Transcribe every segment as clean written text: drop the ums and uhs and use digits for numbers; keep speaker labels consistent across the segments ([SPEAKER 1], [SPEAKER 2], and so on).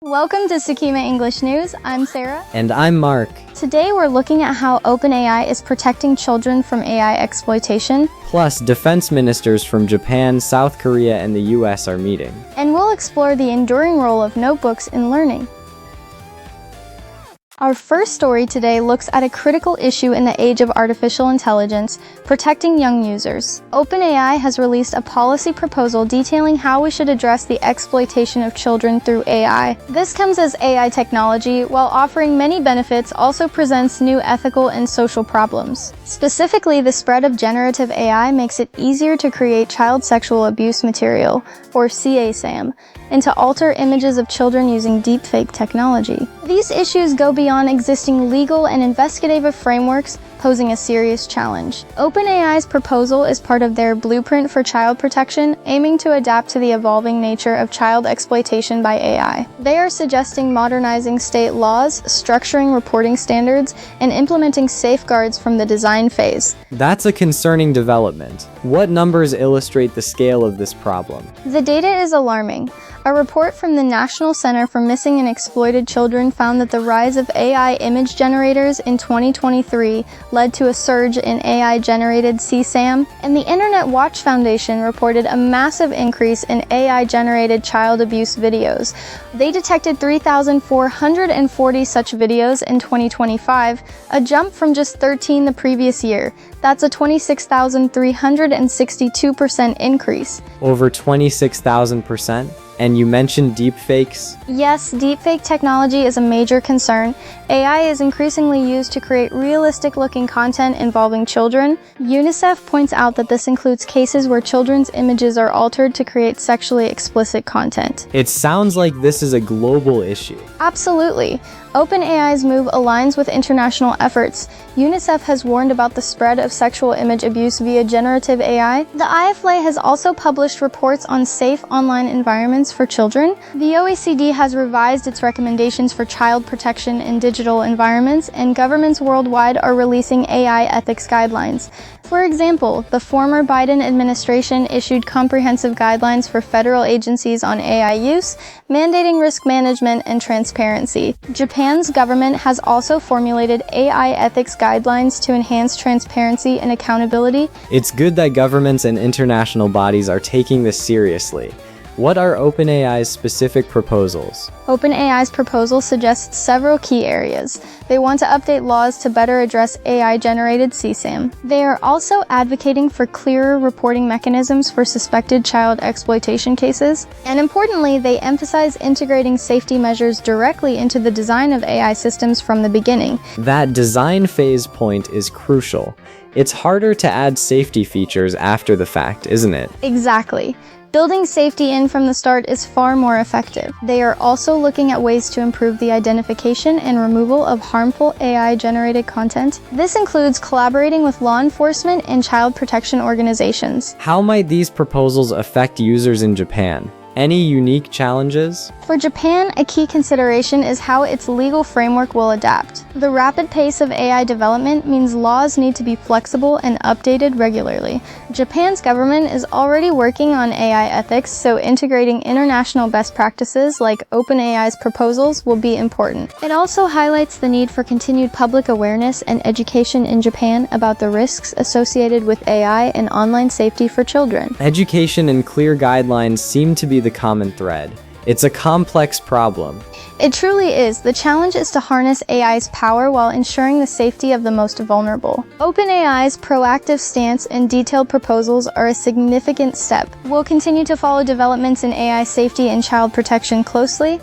[SPEAKER 1] Welcome to Sukima English News. I'm Sarah.
[SPEAKER 2] And I'm Mark.
[SPEAKER 1] Today we're looking at how OpenAI is protecting children from AI exploitation.
[SPEAKER 2] Plus, defense ministers from Japan, South Korea, and the US are meeting.
[SPEAKER 1] And we'll explore the enduring role of notebooks in learning. Our first story today looks at a critical issue in the age of artificial intelligence, protecting young users. OpenAI has released a policy proposal detailing how we should address the exploitation of children through AI. This comes as AI technology, while offering many benefits, also presents new ethical and social problems. Specifically, the spread of generative AI makes it easier to create child sexual abuse material, or CASAM, and to alter images of children using deepfake technology. These issues go beyond existing legal and investigative frameworks, posing a serious challenge. OpenAI's proposal is part of their blueprint for child protection, aiming to adapt to the evolving nature of child exploitation by AI. They are suggesting modernizing state laws, structuring reporting standards, and implementing safeguards from the design phase.
[SPEAKER 2] That's a concerning development. What numbers illustrate the scale of this problem?
[SPEAKER 1] The data is alarming. A report from the National Center for Missing and Exploited Children found that the rise of AI image generators in 2023 led to a surge in AI-generated CSAM, and the Internet Watch Foundation reported a massive increase in AI-generated child abuse videos. They detected 3,440 such videos in 2025, a jump from just 13 the previous year. That's a 26,362% increase.
[SPEAKER 2] Over 26,000%? And you mentioned deepfakes?
[SPEAKER 1] Yes, deepfake technology is a major concern. AI is increasingly used to create realistic-looking content involving children. UNICEF points out that this includes cases where children's images are altered to create sexually explicit content.
[SPEAKER 2] It sounds like this is a global issue.
[SPEAKER 1] Absolutely. OpenAI's move aligns with international efforts. UNICEF has warned about the spread of sexual image abuse via generative AI. The IFLA has also published reports on safe online environments for children. The OECD has revised its recommendations for child protection in digital environments, and governments worldwide are releasing AI ethics guidelines. For example, the former Biden administration issued comprehensive guidelines for federal agencies on AI use, mandating risk management and transparency. Japan's government has also formulated AI ethics guidelines to enhance transparency and accountability.
[SPEAKER 2] It's good that governments and international bodies are taking this seriously. What are OpenAI's specific proposals?
[SPEAKER 1] OpenAI's proposal suggests several key areas. They want to update laws to better address AI-generated CSAM. They are also advocating for clearer reporting mechanisms for suspected child exploitation cases. And importantly, they emphasize integrating safety measures directly into the design of AI systems from the beginning.
[SPEAKER 2] That design phase point is crucial. It's harder to add safety features after the fact, isn't it?
[SPEAKER 1] Exactly. Building safety in from the start is far more effective. They are also looking at ways to improve the identification and removal of harmful AI-generated content. This includes collaborating with law enforcement and child protection organizations.
[SPEAKER 2] How might these proposals affect users in Japan? Any unique challenges?
[SPEAKER 1] For Japan, a key consideration is how its legal framework will adapt. The rapid pace of AI development means laws need to be flexible and updated regularly. Japan's government is already working on AI ethics, so integrating international best practices like OpenAI's proposals will be important. It also highlights the need for continued public awareness and education in Japan about the risks associated with AI and online safety for children.
[SPEAKER 2] Education and clear guidelines seem to be the common thread. It's a complex problem.
[SPEAKER 1] It truly is. The challenge is to harness AI's power while ensuring the safety of the most vulnerable. OpenAI's proactive stance and detailed proposals are a significant step. We'll continue to follow developments in AI safety and child protection closely.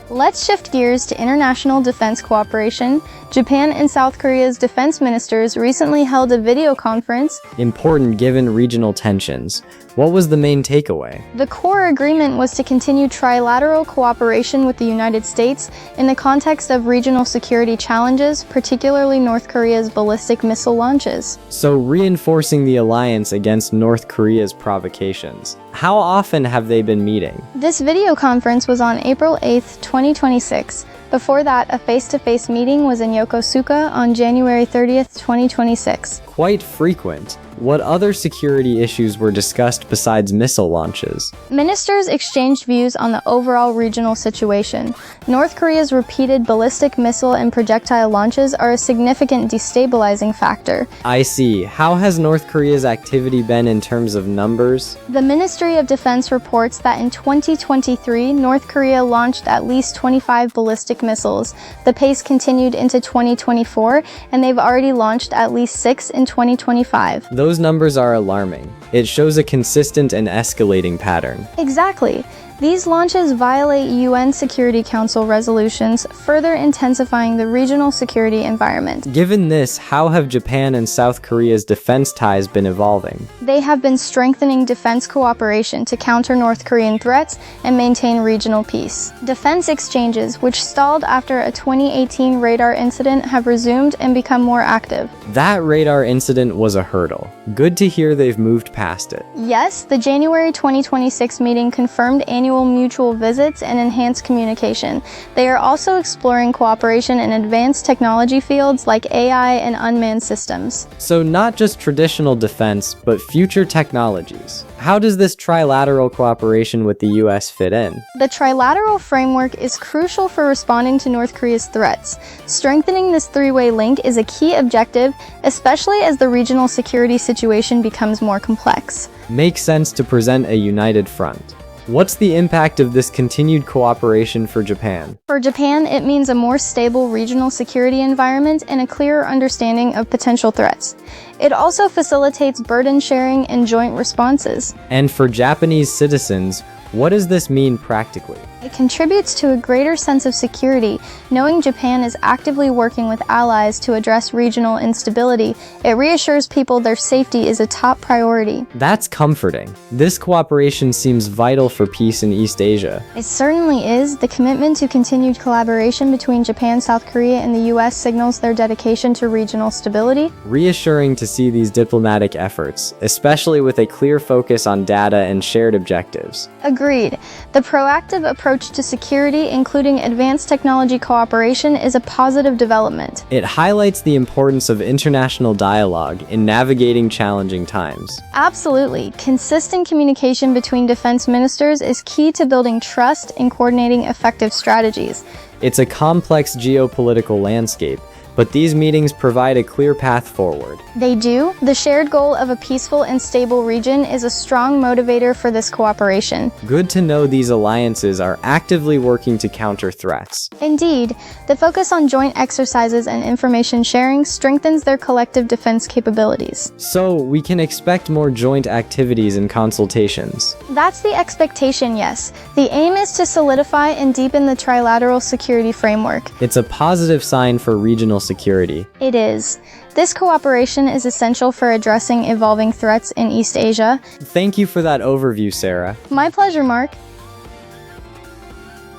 [SPEAKER 1] Let's shift gears to international defense cooperation. Japan and South Korea's defense ministers recently held a video conference.
[SPEAKER 2] Important given regional tensions. What was the main takeaway?
[SPEAKER 1] The core agreement was to continue trilateral cooperation with the United States in the context of regional security challenges, particularly North Korea's ballistic missile launches.
[SPEAKER 2] So reinforcing the alliance against North Korea's provocations. How often have they been meeting?
[SPEAKER 1] This video conference was on April 8, 2026. Before that, a face-to-face meeting was in Yokosuka on January 30th, 2026.
[SPEAKER 2] Quite frequent. What other security issues were discussed besides missile launches?
[SPEAKER 1] Ministers exchanged views on the overall regional situation. North Korea's repeated ballistic missile and projectile launches are a significant destabilizing factor.
[SPEAKER 2] I see. How has North Korea's activity been in terms of numbers?
[SPEAKER 1] The Ministry of Defense reports that in 2023, North Korea launched at least 25 ballistic missiles. The pace continued into 2024, and they've already launched at least 6 in 2025.
[SPEAKER 2] Those numbers are alarming. It shows a consistent and escalating pattern.
[SPEAKER 1] Exactly. These launches violate UN Security Council resolutions, further intensifying the regional security environment.
[SPEAKER 2] Given this, how have Japan and South Korea's defense ties been evolving?
[SPEAKER 1] They have been strengthening defense cooperation to counter North Korean threats and maintain regional peace. Defense exchanges, which stalled after a 2018 radar incident, have resumed and become more active.
[SPEAKER 2] That radar incident was a hurdle. Good to hear they've moved past it.
[SPEAKER 1] Yes, the January 2026 meeting confirmed annual mutual visits and enhanced communication. They are also exploring cooperation in advanced technology fields like AI and unmanned systems.
[SPEAKER 2] So not just traditional defense, but future technologies. How does this trilateral cooperation with the US fit in?
[SPEAKER 1] The trilateral framework is crucial for responding to North Korea's threats. Strengthening this three-way link is a key objective, especially as the regional security situation becomes more complex.
[SPEAKER 2] Makes sense to present a united front. What's the impact of this continued cooperation for Japan?
[SPEAKER 1] For Japan, it means a more stable regional security environment and a clearer understanding of potential threats. It also facilitates burden sharing and joint responses.
[SPEAKER 2] And for Japanese citizens, what does this mean practically?
[SPEAKER 1] It contributes to a greater sense of security. Knowing Japan is actively working with allies to address regional instability, it reassures people their safety is a top priority.
[SPEAKER 2] That's comforting. This cooperation seems vital for peace in East Asia.
[SPEAKER 1] It certainly is. The commitment to continued collaboration between Japan, South Korea, and the US signals their dedication to regional stability.
[SPEAKER 2] Reassuring to see these diplomatic efforts, especially with a clear focus on data and shared objectives.
[SPEAKER 1] Agreed. The proactive approach to security, including advanced technology cooperation, is a positive development.
[SPEAKER 2] It highlights the importance of international dialogue in navigating challenging times.
[SPEAKER 1] Absolutely. Consistent communication between defense ministers is key to building trust and coordinating effective strategies.
[SPEAKER 2] It's a complex geopolitical landscape, but these meetings provide a clear path forward.
[SPEAKER 1] They do. The shared goal of a peaceful and stable region is a strong motivator for this cooperation.
[SPEAKER 2] Good to know these alliances are actively working to counter threats.
[SPEAKER 1] Indeed, the focus on joint exercises and information sharing strengthens their collective defense capabilities.
[SPEAKER 2] So, we can expect more joint activities and consultations.
[SPEAKER 1] That's the expectation, yes. The aim is to solidify and deepen the trilateral security framework.
[SPEAKER 2] It's a positive sign for regional security.
[SPEAKER 1] It is. This cooperation is essential for addressing evolving threats in East Asia.
[SPEAKER 2] Thank you for that overview, Sarah.
[SPEAKER 1] My pleasure, Mark.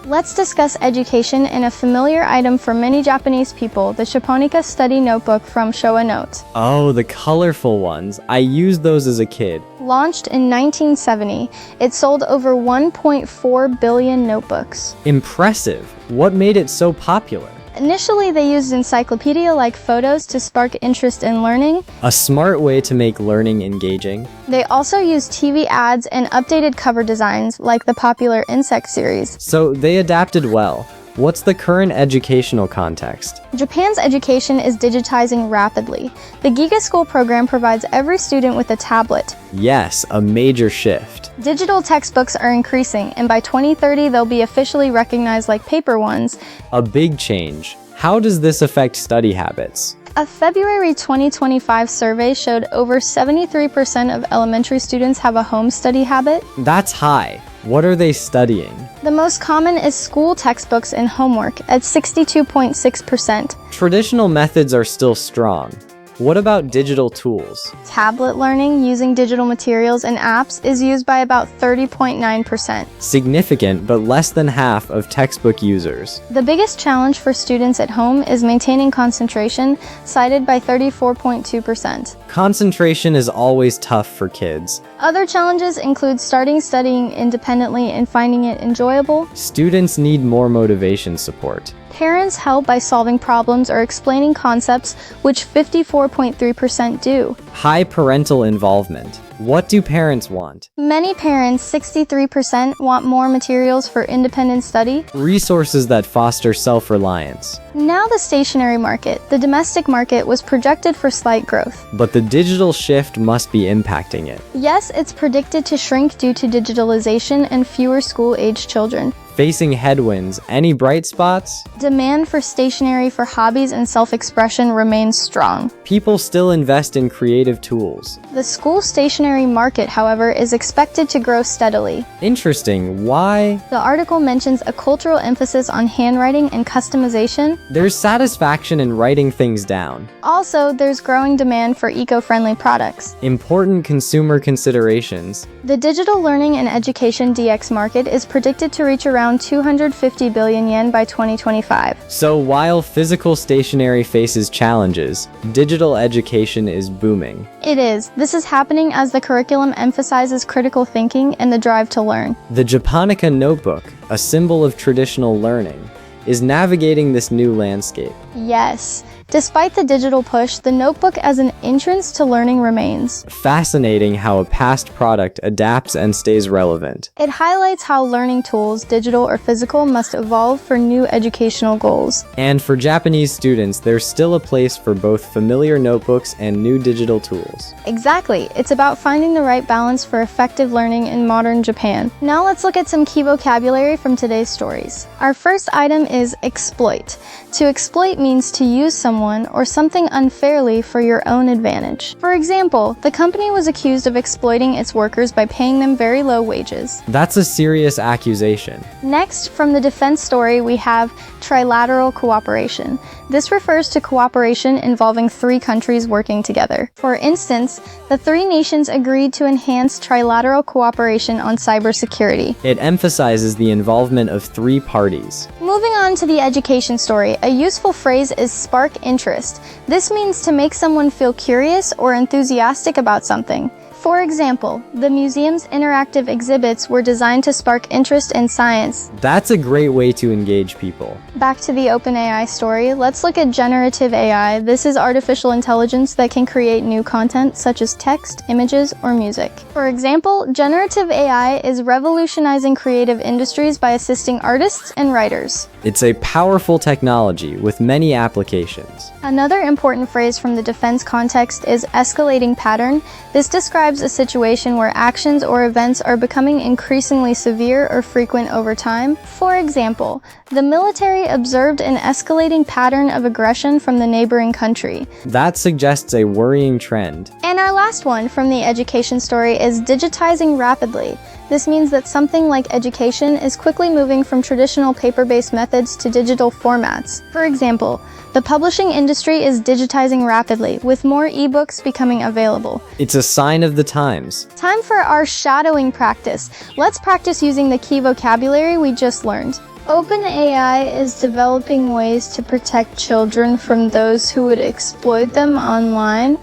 [SPEAKER 1] Let's discuss education and a familiar item for many Japanese people, the Japonica study notebook from Showa Note.
[SPEAKER 2] Oh, the colorful ones. I used those as a kid.
[SPEAKER 1] Launched in 1970, it sold over 1.4 billion notebooks.
[SPEAKER 2] Impressive. What made it so popular?
[SPEAKER 1] Initially, they used encyclopedia-like photos to spark interest in learning.
[SPEAKER 2] A smart way to make learning engaging.
[SPEAKER 1] They also used TV ads and updated cover designs, like the popular insect series.
[SPEAKER 2] So they adapted well. What's the current educational context?
[SPEAKER 1] Japan's education is digitizing rapidly. The Giga School program provides every student with a tablet.
[SPEAKER 2] Yes, a major shift.
[SPEAKER 1] Digital textbooks are increasing, and by 2030 they'll be officially recognized like paper ones.
[SPEAKER 2] A big change. How does this affect study habits?
[SPEAKER 1] A February 2025 survey showed over 73% of elementary students have a home study habit.
[SPEAKER 2] That's high. What are they studying?
[SPEAKER 1] The most common is school textbooks and homework at 62.6%.
[SPEAKER 2] Traditional methods are still strong. What about digital tools?
[SPEAKER 1] Tablet learning using digital materials and apps is used by about 30.9%.
[SPEAKER 2] Significant, but less than half of textbook users.
[SPEAKER 1] The biggest challenge for students at home is maintaining concentration, cited by 34.2%.
[SPEAKER 2] Concentration is always tough for kids.
[SPEAKER 1] Other challenges include starting studying independently and finding it enjoyable.
[SPEAKER 2] Students need more motivation support.
[SPEAKER 1] Parents help by solving problems or explaining concepts, which 54.3% do.
[SPEAKER 2] High parental involvement. What do parents want?
[SPEAKER 1] Many parents, 63%, want more materials for independent study.
[SPEAKER 2] Resources that foster self-reliance.
[SPEAKER 1] Now the stationary market. The domestic market was projected for slight growth.
[SPEAKER 2] But the digital shift must be impacting it.
[SPEAKER 1] Yes, it's predicted to shrink due to digitalization and fewer school-aged children.
[SPEAKER 2] Facing headwinds, any bright spots?
[SPEAKER 1] Demand for stationery for hobbies and self-expression remains strong.
[SPEAKER 2] People still invest in creative tools.
[SPEAKER 1] The school stationery market, however, is expected to grow steadily.
[SPEAKER 2] Interesting. Why?
[SPEAKER 1] The article mentions a cultural emphasis on handwriting and customization.
[SPEAKER 2] There's satisfaction in writing things down.
[SPEAKER 1] Also, there's growing demand for eco-friendly products.
[SPEAKER 2] Important consumer considerations.
[SPEAKER 1] The digital learning and education DX market is predicted to reach around 250 billion yen by 2025.
[SPEAKER 2] So while physical stationery faces challenges, digital education is booming.
[SPEAKER 1] It is. This is happening as the curriculum emphasizes critical thinking and the drive to learn.
[SPEAKER 2] The Japonica notebook, a symbol of traditional learning, is navigating this new landscape.
[SPEAKER 1] Yes. Despite the digital push, the notebook as an entrance to learning remains.
[SPEAKER 2] Fascinating how a past product adapts and stays relevant.
[SPEAKER 1] It highlights how learning tools, digital or physical, must evolve for new educational goals.
[SPEAKER 2] And for Japanese students, there's still a place for both familiar notebooks and new digital tools.
[SPEAKER 1] Exactly. It's about finding the right balance for effective learning in modern Japan. Now let's look at some key vocabulary from today's stories. Our first item is exploit. To exploit means to use someone or something unfairly for your own advantage. For example, the company was accused of exploiting its workers by paying them very low wages.
[SPEAKER 2] That's a serious accusation.
[SPEAKER 1] Next, from the defense story, we have trilateral cooperation. This refers to cooperation involving 3 countries working together. For instance, the 3 nations agreed to enhance trilateral cooperation on cybersecurity.
[SPEAKER 2] It emphasizes the involvement of 3 parties.
[SPEAKER 1] Moving on to the education story, a useful phrase is spark interest. This means to make someone feel curious or enthusiastic about something. For example, the museum's interactive exhibits were designed to spark interest in science.
[SPEAKER 2] That's a great way to engage people.
[SPEAKER 1] Back to the OpenAI story, let's look at generative AI. This is artificial intelligence that can create new content such as text, images, or music. For example, generative AI is revolutionizing creative industries by assisting artists and writers.
[SPEAKER 2] It's a powerful technology with many applications.
[SPEAKER 1] Another important phrase from the defense context is escalating pattern. This describes a situation where actions or events are becoming increasingly severe or frequent over time. For example, the military observed an escalating pattern of aggression from the neighboring country.
[SPEAKER 2] That suggests a worrying trend.
[SPEAKER 1] And our last one from the education story is digitizing rapidly. This means that something like education is quickly moving from traditional paper-based methods to digital formats. For example, the publishing industry is digitizing rapidly, with more ebooks becoming available.
[SPEAKER 2] It's a sign of the times.
[SPEAKER 1] Time for our shadowing practice. Let's practice using the key vocabulary we just learned. OpenAI is developing ways to protect children from those who would exploit them online.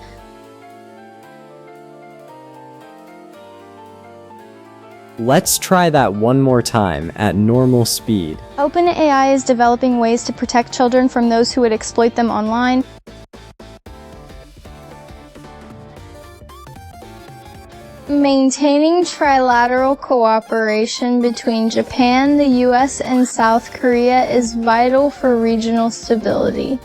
[SPEAKER 2] Let's try that one more time at normal speed.
[SPEAKER 1] OpenAI is developing ways to protect children from those who would exploit them online. Maintaining trilateral cooperation between Japan, the US, and South Korea is vital for regional stability.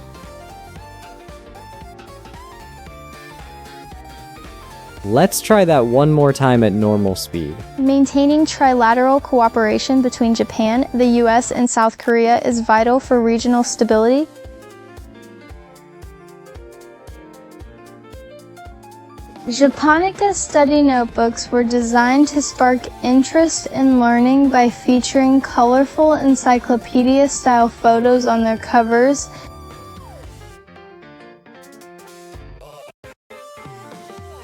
[SPEAKER 2] Let's try that one more time at normal speed.
[SPEAKER 1] Maintaining trilateral cooperation between Japan, the US, and South Korea is vital for regional stability. Japonica study notebooks were designed to spark interest in learning by featuring colorful encyclopedia-style photos on their covers.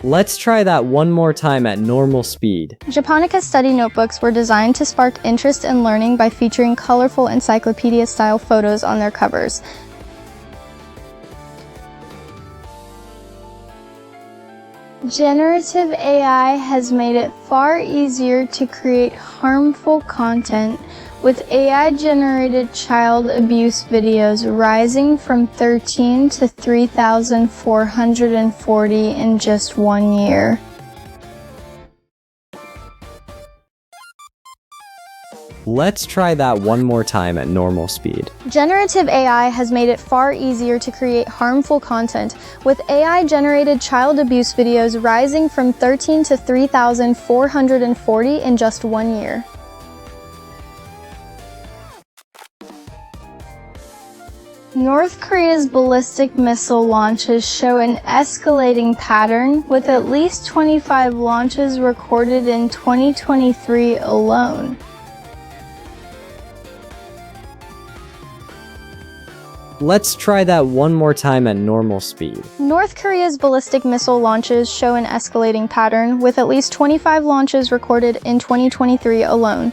[SPEAKER 2] Let's try that one more time at normal speed.
[SPEAKER 1] Japonica study notebooks were designed to spark interest in learning by featuring colorful encyclopedia-style photos on their covers. Generative AI has made it far easier to create harmful content, with AI-generated child abuse videos rising from 13 to 3,440 in just 1 year.
[SPEAKER 2] Let's try that one more time at normal speed.
[SPEAKER 1] Generative AI has made it far easier to create harmful content, with AI-generated child abuse videos rising from 13 to 3,440 in just 1 year. North Korea's ballistic missile launches show an escalating pattern, with at least 25 launches recorded in 2023 alone.
[SPEAKER 2] Let's try that one more time at normal speed.
[SPEAKER 1] North Korea's ballistic missile launches show an escalating pattern, with at least 25 launches recorded in 2023 alone.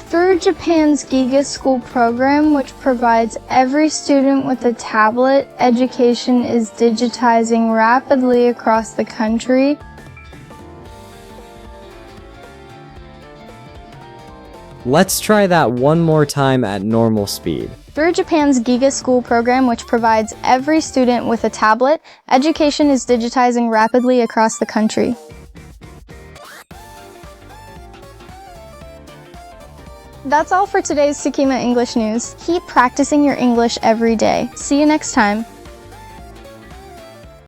[SPEAKER 1] Through Japan's GIGA School program, which provides every student with a tablet, education is digitizing rapidly across the country.
[SPEAKER 2] Let's try that one more time at normal speed.
[SPEAKER 1] Through Japan's GIGA School program, which provides every student with a tablet, education is digitizing rapidly across the country. That's all for today's Sukima English news. Keep practicing your English every day. See you next time.